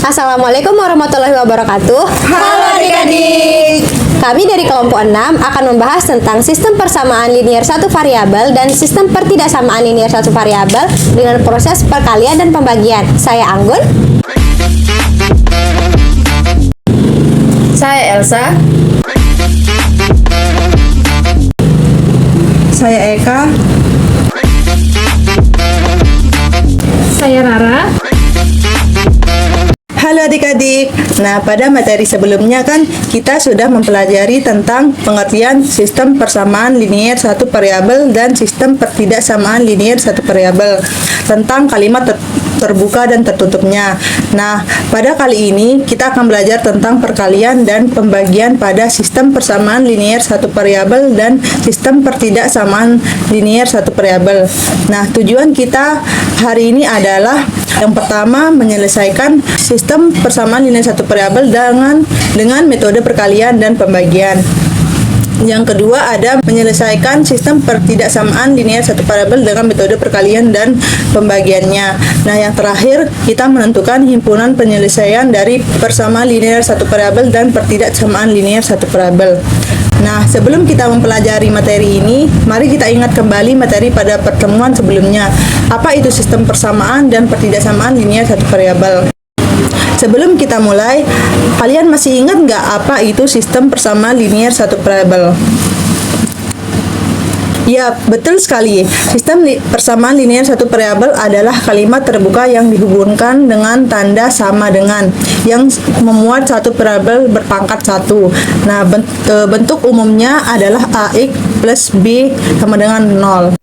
Assalamualaikum warahmatullahi wabarakatuh. Halo adik-adik. Kami dari kelompok 6 akan membahas tentang sistem persamaan linier satu variabel dan sistem pertidaksamaan linier satu variabel dengan proses perkalian dan pembagian. Saya Anggun. Saya Elsa. Saya Eka. Saya Rara. Halo adik-adik. Nah, pada materi sebelumnya kan kita sudah mempelajari tentang pengertian sistem persamaan linier satu variabel dan sistem pertidaksamaan linier satu variabel, tentang kalimat terbuka dan tertutupnya. Nah, pada kali ini kita akan belajar tentang perkalian dan pembagian pada sistem persamaan linier satu variabel dan sistem pertidaksamaan linier satu variabel. Nah, tujuan kita hari ini adalah yang pertama, menyelesaikan sistem persamaan linier satu variabel dengan metode perkalian dan pembagian. Yang kedua ada menyelesaikan sistem pertidaksamaan linier satu variabel dengan metode perkalian dan pembagiannya. Nah, yang terakhir kita menentukan himpunan penyelesaian dari persamaan linier satu variabel dan pertidaksamaan linier satu variabel. Nah, sebelum kita mempelajari materi ini, mari kita ingat kembali materi pada pertemuan sebelumnya. Apa itu sistem persamaan dan pertidaksamaan linier satu variabel? Sebelum kita mulai, kalian masih ingat nggak apa itu sistem persamaan linier satu variabel? Ya, betul sekali. Sistem persamaan linier satu variabel adalah kalimat terbuka yang dihubungkan dengan tanda sama dengan yang memuat satu variabel berpangkat 1. Nah, bentuk umumnya adalah AX plus B sama dengan 0.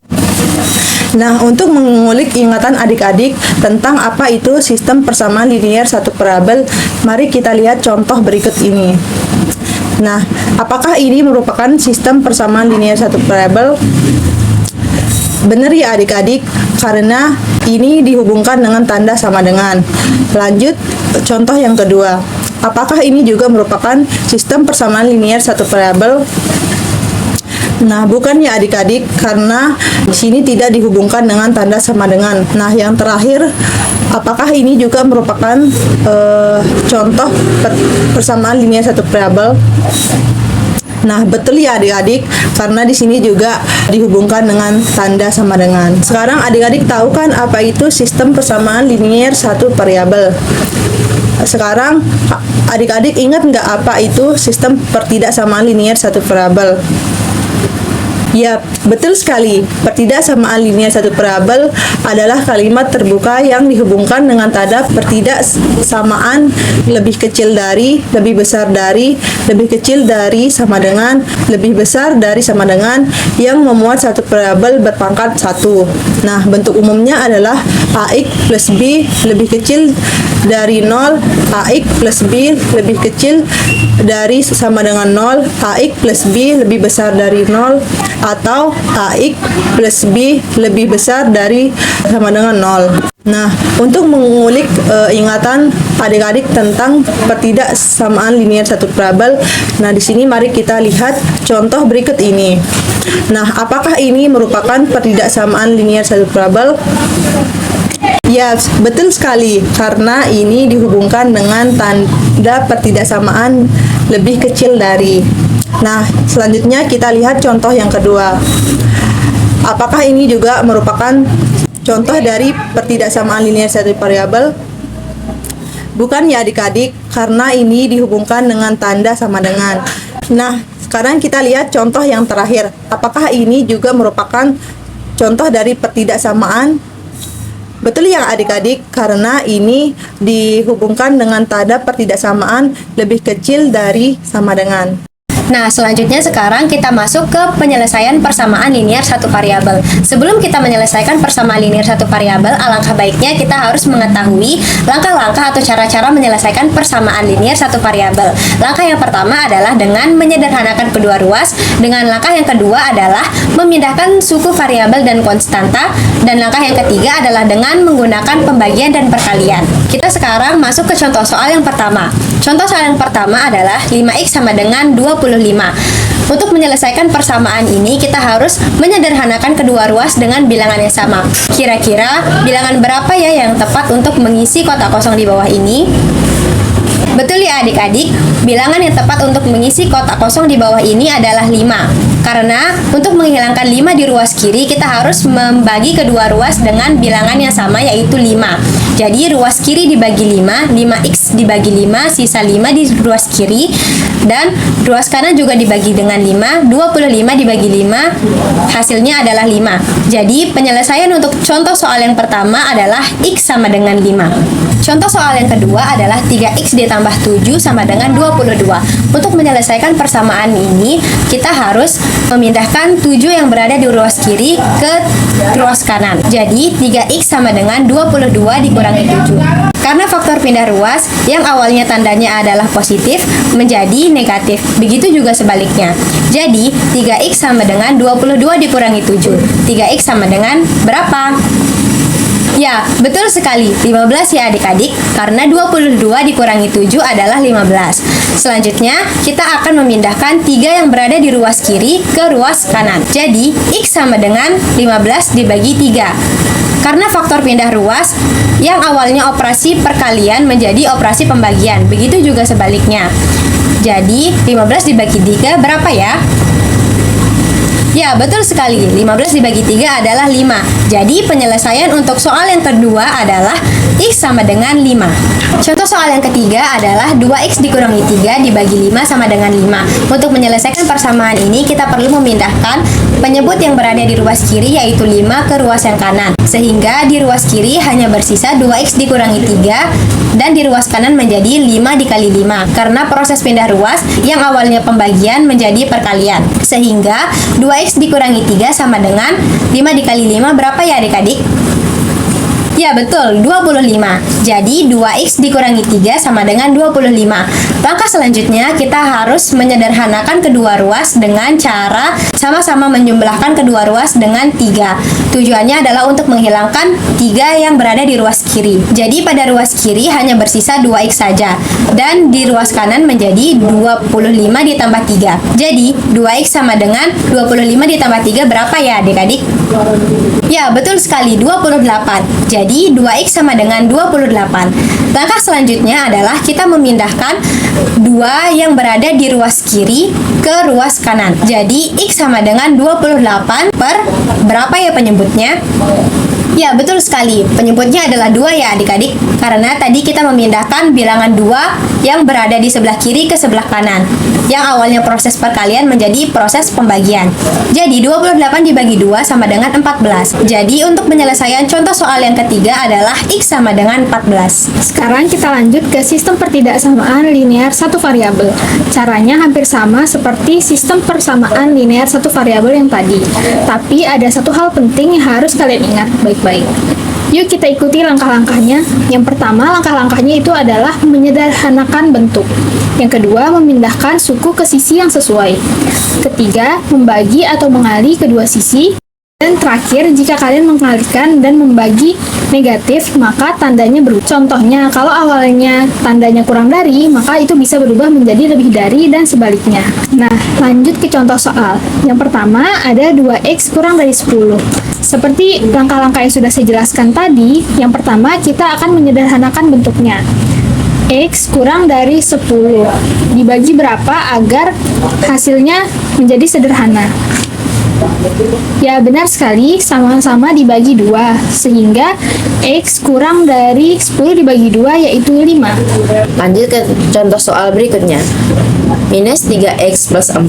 Nah, untuk mengulik ingatan adik-adik tentang apa itu sistem persamaan linier satu variabel, mari kita lihat contoh berikut ini. Nah, apakah ini merupakan sistem persamaan linier satu variabel? Benar ya adik-adik, karena ini dihubungkan dengan tanda sama dengan. Lanjut, contoh yang kedua. Apakah ini juga merupakan sistem persamaan linier satu variabel? Nah, bukan ya adik-adik, karena di sini tidak dihubungkan dengan tanda sama dengan. Nah, yang terakhir, apakah ini juga merupakan contoh persamaan linier satu variabel? Nah, betul ya adik-adik, karena di sini juga dihubungkan dengan tanda sama dengan. Sekarang adik-adik tahu kan apa itu sistem persamaan linier satu variabel? Sekarang adik-adik ingat nggak apa itu sistem pertidaksamaan linier satu variabel? Ya, betul sekali. Pertidaksamaan linier satu variabel adalah kalimat terbuka yang dihubungkan dengan tanda pertidaksamaan lebih kecil dari, lebih besar dari, lebih kecil dari, sama dengan, lebih besar dari, sama dengan, yang memuat satu variabel berpangkat 1. Nah, bentuk umumnya adalah AX plus B lebih kecil dari 0, AX plus B lebih kecil dari sama dengan 0, AX plus B lebih besar dari 0, atau AX plus B lebih besar dari sama dengan 0. Nah, untuk mengulik ingatan adik-adik tentang pertidaksamaan linier satu variabel, nah di sini mari kita lihat contoh berikut ini. Nah, apakah ini merupakan pertidaksamaan linier satu variabel? Ya, betul sekali, karena ini dihubungkan dengan tanda pertidaksamaan lebih kecil dari. Nah, selanjutnya kita lihat contoh yang kedua. Apakah ini juga merupakan contoh dari pertidaksamaan linier satu variabel? Bukan ya adik-adik, karena ini dihubungkan dengan tanda sama dengan. Nah, sekarang kita lihat contoh yang terakhir. Apakah ini juga merupakan contoh dari pertidaksamaan? Betul ya adik-adik, karena ini dihubungkan dengan tanda pertidaksamaan lebih kecil dari sama dengan. Nah, selanjutnya sekarang kita masuk ke penyelesaian persamaan linier satu variabel. Sebelum kita menyelesaikan persamaan linier satu variabel, alangkah baiknya kita harus mengetahui langkah-langkah atau cara-cara menyelesaikan persamaan linier satu variabel. Langkah yang pertama adalah dengan menyederhanakan kedua ruas. Dengan langkah yang kedua adalah memindahkan suku variabel dan konstanta. Dan langkah yang ketiga adalah dengan menggunakan pembagian dan perkalian. Kita sekarang masuk ke contoh soal yang pertama. Contoh soal yang pertama adalah 5x sama dengan 25. Untuk menyelesaikan persamaan ini, kita harus menyederhanakan kedua ruas dengan bilangan yang sama. Kira-kira bilangan berapa ya yang tepat untuk mengisi kotak kosong di bawah ini? Betul ya adik-adik, bilangan yang tepat untuk mengisi kotak kosong di bawah ini adalah 5. Karena untuk menghilangkan 5 di ruas kiri, kita harus membagi kedua ruas dengan bilangan yang sama yaitu 5. Jadi ruas kiri dibagi 5, 5x dibagi 5, sisa 5 di ruas kiri. Dan ruas kanan juga dibagi dengan 5, 25 dibagi 5, hasilnya adalah 5. Jadi penyelesaian untuk contoh soal yang pertama adalah x sama dengan 5. Contoh soal yang kedua adalah 3x ditambah 7 sama dengan 22. Untuk menyelesaikan persamaan ini, kita harus memindahkan 7 yang berada di ruas kiri ke ruas kanan. Jadi 3x sama dengan 22 dikurangi 7. Karena faktor pindah ruas yang awalnya tandanya adalah positif menjadi negatif. Begitu juga sebaliknya. Jadi 3x sama dengan 22 dikurangi 7. 3x sama dengan berapa? Ya, betul sekali. 15 ya adik-adik, karena 22 dikurangi 7 adalah 15. Selanjutnya, kita akan memindahkan 3 yang berada di ruas kiri ke ruas kanan. Jadi, x sama dengan 15 dibagi 3. Karena faktor pindah ruas, yang awalnya operasi perkalian menjadi operasi pembagian. Begitu juga sebaliknya. Jadi, 15 dibagi 3 berapa ya? Ya, betul sekali. 15 dibagi 3 adalah 5. Jadi, penyelesaian untuk soal yang kedua adalah x sama dengan 5. Contoh soal yang ketiga adalah 2x dikurangi 3 dibagi 5 sama dengan 5. Untuk menyelesaikan persamaan ini, kita perlu memindahkan penyebut yang berada di ruas kiri yaitu 5 ke ruas yang kanan. Sehingga di ruas kiri hanya bersisa 2x dikurangi 3 dan di ruas kanan menjadi 5 dikali 5. Karena proses pindah ruas yang awalnya pembagian menjadi perkalian. Sehingga 2x dikurangi 3 sama dengan 5 dikali 5 berapa ya adik-adik? Ya betul, 25. Jadi 2x dikurangi 3 sama dengan 25. Langkah selanjutnya kita harus menyederhanakan kedua ruas dengan cara sama-sama menjumlahkan kedua ruas dengan 3. Tujuannya adalah untuk menghilangkan 3 yang berada di ruas kiri. Jadi pada ruas kiri hanya bersisa 2x saja. Dan di ruas kanan menjadi 25 ditambah 3. Jadi 2x sama dengan 25 ditambah 3 berapa ya adik-adik? Ya betul sekali, 28. Jadi 2x sama dengan 28. Langkah selanjutnya adalah kita memindahkan 2 yang berada di ruas kiri ke ruas kanan. Jadi x sama dengan 28 per berapa ya penyebutnya? Ya, betul sekali. Penyebutnya adalah 2 ya adik-adik. Karena tadi kita memindahkan bilangan 2 yang berada di sebelah kiri ke sebelah kanan. Yang awalnya proses perkalian menjadi proses pembagian. Jadi 28 dibagi 2 sama dengan 14. Jadi untuk penyelesaian contoh soal yang ketiga adalah x sama dengan 14. Sekarang kita lanjut ke sistem pertidaksamaan linear satu variabel. Caranya hampir sama seperti sistem persamaan linear satu variabel yang tadi. Tapi ada satu hal penting yang harus kalian ingat baik-baik. Yuk kita ikuti langkah-langkahnya. Yang pertama, langkah-langkahnya itu adalah menyederhanakan bentuk. Yang kedua, memindahkan suku ke sisi yang sesuai. Ketiga, membagi atau mengali kedua sisi. Dan terakhir, jika kalian mengalihkan dan membagi negatif, maka tandanya berubah. Contohnya, kalau awalnya tandanya kurang dari, maka itu bisa berubah menjadi lebih dari dan sebaliknya. Nah, lanjut ke contoh soal. Yang pertama, ada 2x kurang dari 10. Seperti langkah-langkah yang sudah saya jelaskan tadi, yang pertama kita akan menyederhanakan bentuknya. X kurang dari 10 dibagi berapa agar hasilnya menjadi sederhana? Ya benar sekali, sama-sama dibagi 2 sehingga X kurang dari 10 dibagi 2 yaitu 5. Lanjut ke contoh soal berikutnya. Minus 3x plus 4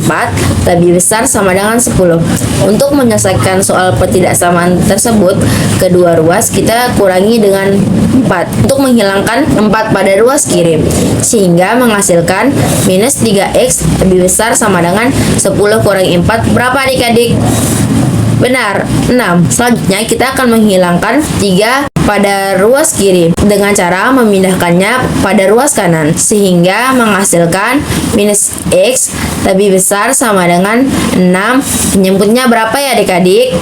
lebih besar sama dengan 10. Untuk menyelesaikan soal pertidaksamaan tersebut, kedua ruas kita kurangi dengan 4 untuk menghilangkan 4 pada ruas kiri, sehingga menghasilkan minus 3x lebih besar sama dengan 10 kurangi 4 berapa adik-adik? Benar, 6. Selanjutnya kita akan menghilangkan 3 pada ruas kiri dengan cara memindahkannya pada ruas kanan, sehingga menghasilkan minus x lebih besar sama dengan 6. Penyebutnya berapa ya adik-adik?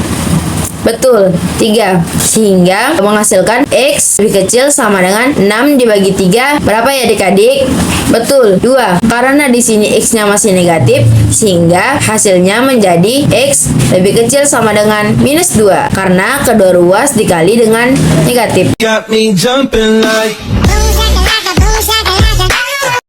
Betul, 3. Sehingga menghasilkan X lebih kecil sama dengan 6 dibagi 3. Berapa ya adik-adik? Betul, 2. Karena di sini X-nya masih negatif, sehingga hasilnya menjadi X lebih kecil sama dengan minus 2. Karena kedua ruas dikali dengan negatif. Got me jumping like